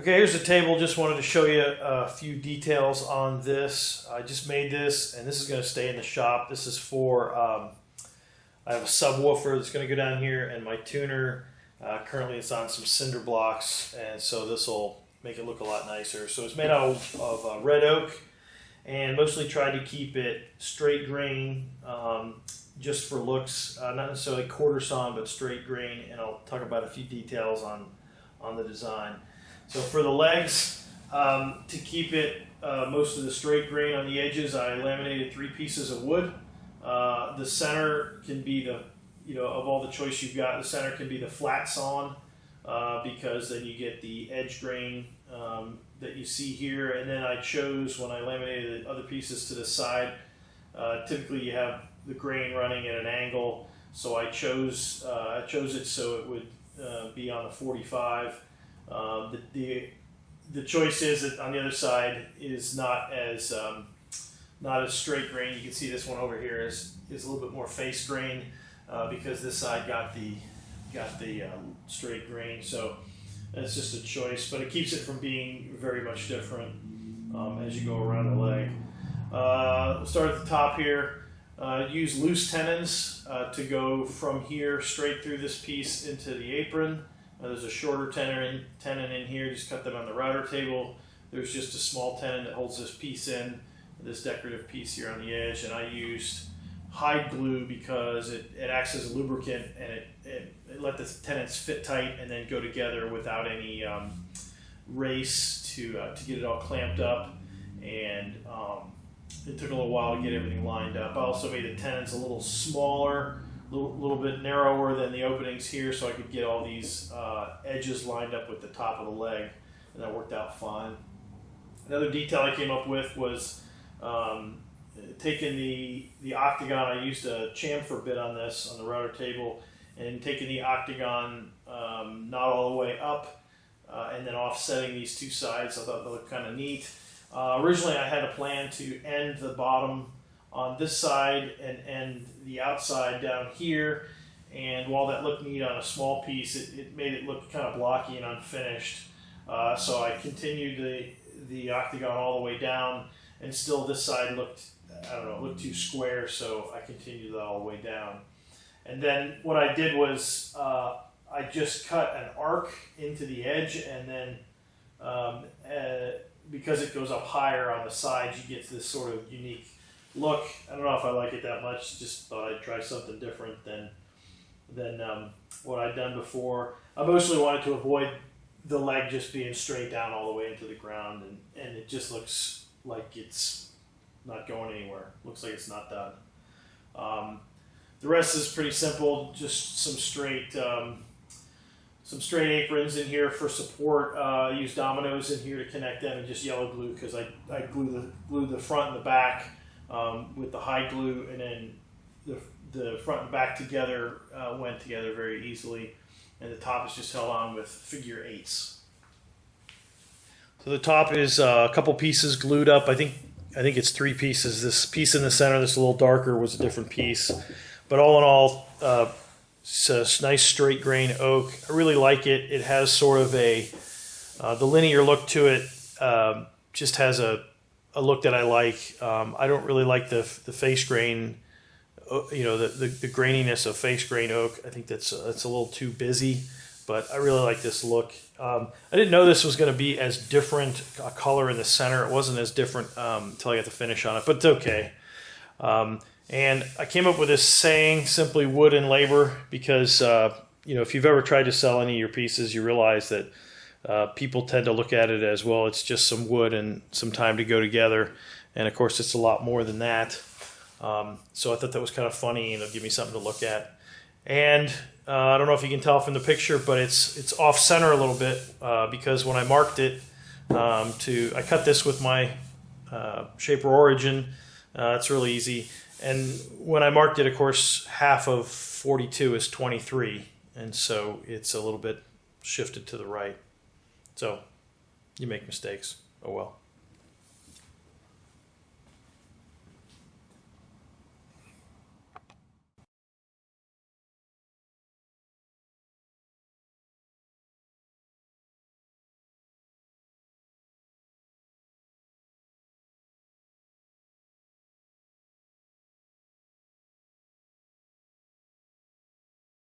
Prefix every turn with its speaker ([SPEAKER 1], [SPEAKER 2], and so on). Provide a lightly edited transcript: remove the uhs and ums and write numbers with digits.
[SPEAKER 1] Okay, here's the table. Just wanted to show you a few details on this. I just made this, and this is going to stay in the shop. This is for, I have a subwoofer that's going to go down here, and my tuner, currently it's on some cinder blocks, and so this will make it look a lot nicer. So it's made out of red oak, and mostly tried to keep it straight grain, just for looks, not necessarily quarter sawn, but straight grain, and I'll talk about a few details on the design. So for the legs, to keep it most of the straight grain on the edges, I laminated 3 pieces of wood. The center can be the, of all the choice you've got, the center can be the flat sawn, because then you get the edge grain that you see here. And then I chose, when I laminated the other pieces to the side, typically you have the grain running at an angle, so I chose it so it would be on the 45. The choice is that on the other side is not as straight grain. You can see this one over here is a little bit more face grain, because this side got the straight grain. So it's just a choice, but it keeps it from being very much different as you go around the leg. We'll start at the top here. Use loose tenons to go from here straight through this piece into the apron. There's a shorter tenon in here, just cut them on the router table. There's just a small tenon that holds this piece in, this decorative piece here on the edge, and I used hide glue because it acts as a lubricant, and it let the tenons fit tight and then go together without any race to get it all clamped up. And it took a little while to get everything lined up. I also made the tenons a little smaller, a little bit narrower than the openings here, so I could get all these edges lined up with the top of the leg, and that worked out fine. Another detail I came up with was taking the octagon. I used a chamfer bit on this on the router table, and taking the octagon not all the way up, and then offsetting these 2 sides. I thought that looked kind of neat. Originally I had a plan to end the bottom on this side and end the outside down here, and while that looked neat on a small piece, it made it look kind of blocky and unfinished. So I continued the octagon all the way down, and still this side looked, looked too square, so I continued that all the way down. And then what I did was I just cut an arc into the edge, and then because it goes up higher on the sides, you get this sort of unique look. I don't know if I like it that much. Just thought I'd try something different than what I'd done before. I mostly wanted to avoid the leg just being straight down all the way into the ground, and it just looks like it's not going anywhere. Looks like it's not done. The rest is pretty simple. Just some straight aprons in here for support. I used dominoes in here to connect them, and just yellow glue because I glued the front and the back with the hide glue, and then the front and back together went together very easily, and the top is just held on with figure 8s. So the top is a couple pieces glued up. I think it's 3 pieces. This piece in the center, that's a little darker, was a different piece, but all in all, it's a nice straight grain oak. I really like it. It has sort of the linear look to it. Just has a look that I like. I don't really like the face grain, the graininess of face grain oak. I think that's a little too busy, but I really like this look. I didn't know this was going to be as different a color in the center. It wasn't as different until I got the finish on it, but it's okay. And I came up with this saying, simply wood and labor, because if you've ever tried to sell any of your pieces, you realize that people tend to look at it as, well, it's just some wood and some time to go together. And of course, it's a lot more than that. So I thought that was kind of funny, and it'll give me something to look at. And I don't know if you can tell from the picture, but it's off center a little bit because when I marked it, I cut this with my Shaper Origin. It's really easy. And when I marked it, of course, half of 42 is 23, and so it's a little bit shifted to the right. So you make mistakes. Oh well.